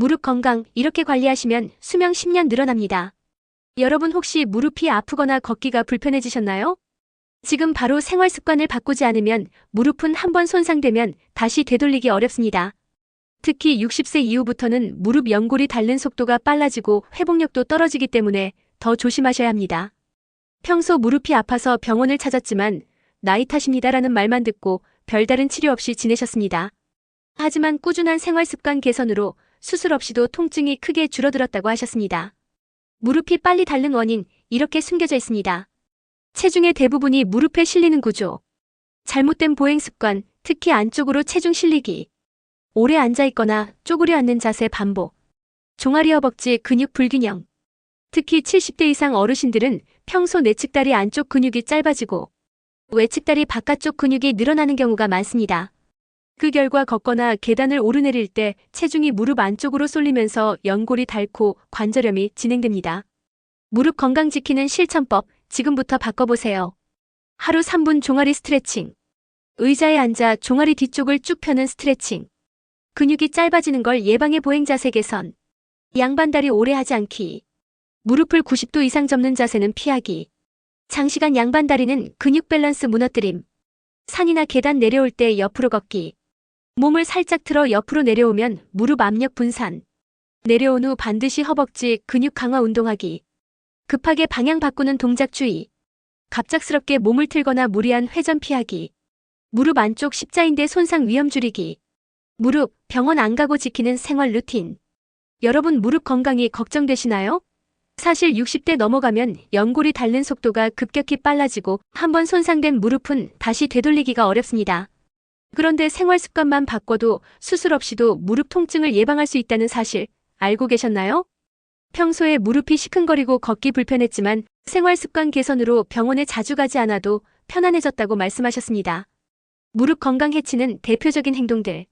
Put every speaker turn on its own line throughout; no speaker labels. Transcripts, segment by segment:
무릎 건강 이렇게 관리하시면 수명 10년 늘어납니다. 여러분 혹시 무릎이 아프거나 걷기가 불편해지셨나요? 지금 바로 생활 습관을 바꾸지 않으면 무릎은 한번 손상되면 다시 되돌리기 어렵습니다. 특히 60세 이후부터는 무릎 연골이 닳는 속도가 빨라지고 회복력도 떨어지기 때문에 더 조심하셔야 합니다. 평소 무릎이 아파서 병원을 찾았지만 나이 탓입니다라는 말만 듣고 별다른 치료 없이 지내셨습니다. 하지만 꾸준한 생활 습관 개선으로 수술 없이도 통증이 크게 줄어들었다고 하셨습니다. 무릎이 빨리 닳는 원인, 이렇게 숨겨져 있습니다. 체중의 대부분이 무릎에 실리는 구조. 잘못된 보행 습관, 특히 안쪽으로 체중 실리기. 오래 앉아있거나 쪼그려 앉는 자세 반복. 종아리 허벅지 근육 불균형. 특히 70대 이상 어르신들은 평소 내측다리 안쪽 근육이 짧아지고 외측다리 바깥쪽 근육이 늘어나는 경우가 많습니다. 그 결과 걷거나 계단을 오르내릴 때 체중이 무릎 안쪽으로 쏠리면서 연골이 닳고 관절염이 진행됩니다. 무릎 건강 지키는 실천법, 지금부터 바꿔보세요. 하루 3분 종아리 스트레칭. 의자에 앉아 종아리 뒤쪽을 쭉 펴는 스트레칭. 근육이 짧아지는 걸 예방해 보행 자세 개선. 양반다리 오래 하지 않기. 무릎을 90도 이상 접는 자세는 피하기. 장시간 양반다리는 근육 밸런스 무너뜨림. 산이나 계단 내려올 때 옆으로 걷기. 몸을 살짝 틀어 옆으로 내려오면 무릎 압력 분산. 내려온 후 반드시 허벅지 근육 강화 운동하기. 급하게 방향 바꾸는 동작 주의. 갑작스럽게 몸을 틀거나 무리한 회전 피하기. 무릎 안쪽 십자인대 손상 위험 줄이기. 무릎, 병원 안 가고 지키는 생활 루틴. 여러분 무릎 건강이 걱정되시나요? 사실 60대 넘어가면 연골이 닳는 속도가 급격히 빨라지고 한번 손상된 무릎은 다시 되돌리기가 어렵습니다. 그런데 생활 습관만 바꿔도 수술 없이도 무릎 통증을 예방할 수 있다는 사실 알고 계셨나요? 평소에 무릎이 시큰거리고 걷기 불편했지만 생활 습관 개선으로 병원에 자주 가지 않아도 편안해졌다고 말씀하셨습니다. 무릎 건강 해치는 대표적인 행동들.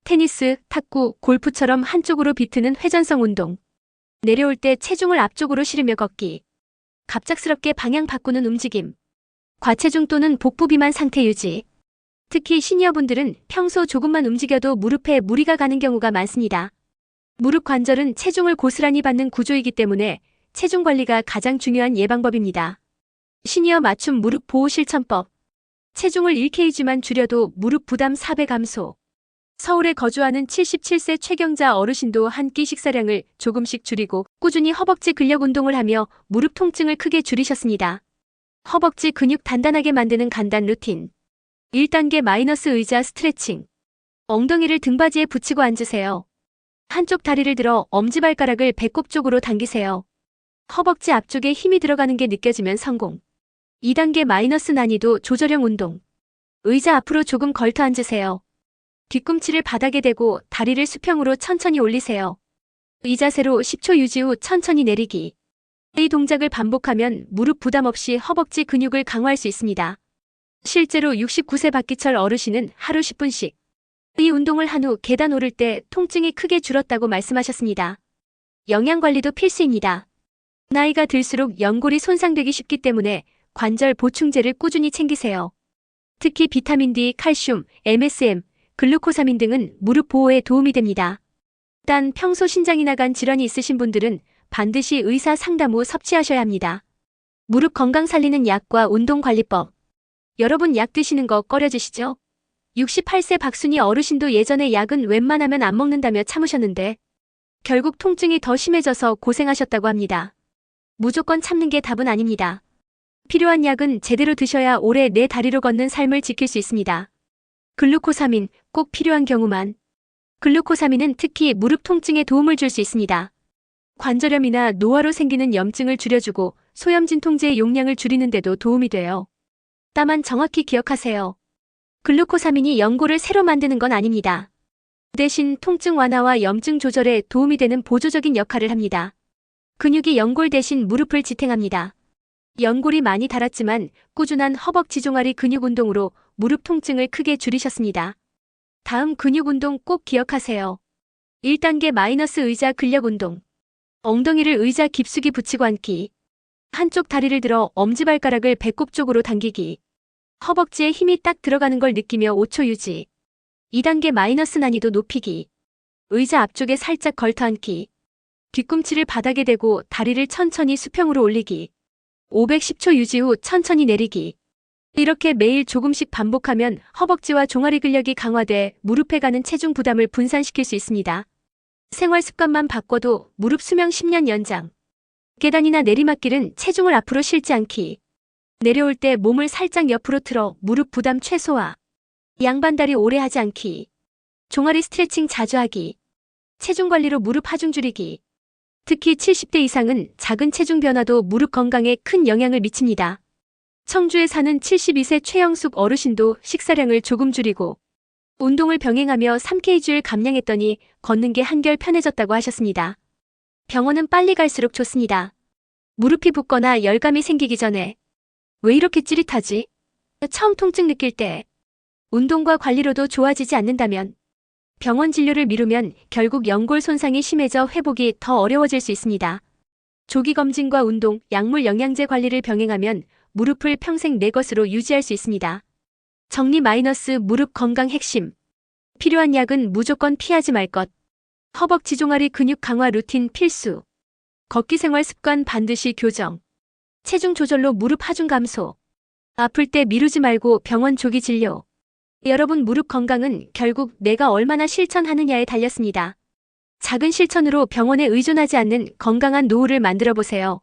테니스, 탁구, 골프처럼 한쪽으로 비트는 회전성 운동. 내려올 때 체중을 앞쪽으로 실으며 걷기. 갑작스럽게 방향 바꾸는 움직임. 과체중 또는 복부 비만 상태 유지. 특히 시니어분들은 평소 조금만 움직여도 무릎에 무리가 가는 경우가 많습니다. 무릎 관절은 체중을 고스란히 받는 구조이기 때문에 체중 관리가 가장 중요한 예방법입니다. 시니어 맞춤 무릎 보호 실천법. 체중을 1kg만 줄여도 무릎 부담 4배 감소. 서울에 거주하는 77세 최경자 어르신도 한 끼 식사량을 조금씩 줄이고 꾸준히 허벅지 근력 운동을 하며 무릎 통증을 크게 줄이셨습니다. 허벅지 근육 단단하게 만드는 간단 루틴. 1단계 마이너스 의자 스트레칭. 엉덩이를 등받이에 붙이고 앉으세요. 한쪽 다리를 들어 엄지발가락을 배꼽 쪽으로 당기세요. 허벅지 앞쪽에 힘이 들어가는 게 느껴지면 성공. 2단계 마이너스 난이도 조절형 운동. 의자 앞으로 조금 걸터 앉으세요. 뒤꿈치를 바닥에 대고 다리를 수평으로 천천히 올리세요. 이 자세로 10초 유지 후 천천히 내리기. 이 동작을 반복하면 무릎 부담 없이 허벅지 근육을 강화할 수 있습니다. 실제로 69세 박기철 어르신은 하루 10분씩 이 운동을 한 후 계단 오를 때 통증이 크게 줄었다고 말씀하셨습니다. 영양관리도 필수입니다. 나이가 들수록 연골이 손상되기 쉽기 때문에 관절 보충제를 꾸준히 챙기세요. 특히 비타민 D, 칼슘, MSM, 글루코사민 등은 무릎 보호에 도움이 됩니다. 단 평소 신장이나 간 질환이 있으신 분들은 반드시 의사 상담 후 섭취하셔야 합니다. 무릎 건강 살리는 약과 운동관리법. 여러분 약 드시는 거 꺼려지시죠? 68세 박순희 어르신도 예전에 약은 웬만하면 안 먹는다며 참으셨는데 결국 통증이 더 심해져서 고생하셨다고 합니다. 무조건 참는 게 답은 아닙니다. 필요한 약은 제대로 드셔야 오래 내 다리로 걷는 삶을 지킬 수 있습니다. 글루코사민, 꼭 필요한 경우만. 글루코사민은 특히 무릎 통증에 도움을 줄 수 있습니다. 관절염이나 노화로 생기는 염증을 줄여주고 소염 진통제의 용량을 줄이는 데도 도움이 돼요. 다만 정확히 기억하세요. 글루코사민이 연골을 새로 만드는 건 아닙니다. 대신 통증 완화와 염증 조절에 도움이 되는 보조적인 역할을 합니다. 근육이 연골 대신 무릎을 지탱합니다. 연골이 많이 닳았지만 꾸준한 허벅지 종아리 근육 운동으로 무릎 통증을 크게 줄이셨습니다. 다음 근육 운동 꼭 기억하세요. 1단계 마이너스 의자 근력 운동. 엉덩이를 의자 깊숙이 붙이고 앉기. 한쪽 다리를 들어 엄지발가락을 배꼽 쪽으로 당기기. 허벅지에 힘이 딱 들어가는 걸 느끼며 5초 유지. 2단계 마이너스 난이도 높이기. 의자 앞쪽에 살짝 걸터 앉기. 뒤꿈치를 바닥에 대고 다리를 천천히 수평으로 올리기. 510초 유지 후 천천히 내리기. 이렇게 매일 조금씩 반복하면 허벅지와 종아리 근력이 강화돼 무릎에 가는 체중 부담을 분산시킬 수 있습니다. 생활 습관만 바꿔도 무릎 수명 10년 연장. 계단이나 내리막길은 체중을 앞으로 실지 않기. 내려올 때 몸을 살짝 옆으로 틀어 무릎 부담 최소화. 양반다리 오래 하지 않기. 종아리 스트레칭 자주 하기. 체중 관리로 무릎 하중 줄이기. 특히 70대 이상은 작은 체중 변화도 무릎 건강에 큰 영향을 미칩니다. 청주에 사는 72세 최영숙 어르신도 식사량을 조금 줄이고 운동을 병행하며 3kg를 감량했더니 걷는 게 한결 편해졌다고 하셨습니다. 병원은 빨리 갈수록 좋습니다. 무릎이 붓거나 열감이 생기기 전에 왜 이렇게 찌릿하지? 처음 통증 느낄 때 운동과 관리로도 좋아지지 않는다면 병원 진료를 미루면 결국 연골 손상이 심해져 회복이 더 어려워질 수 있습니다. 조기 검진과 운동, 약물 영양제 관리를 병행하면 무릎을 평생 내 것으로 유지할 수 있습니다. 정리 마이너스 무릎 건강 핵심. 필요한 약은 무조건 피하지 말 것. 허벅지 종아리 근육 강화 루틴 필수. 걷기 생활 습관 반드시 교정. 체중 조절로 무릎 하중 감소. 아플 때 미루지 말고 병원 조기 진료. 여러분 무릎 건강은 결국 내가 얼마나 실천하느냐에 달렸습니다. 작은 실천으로 병원에 의존하지 않는 건강한 노후를 만들어 보세요.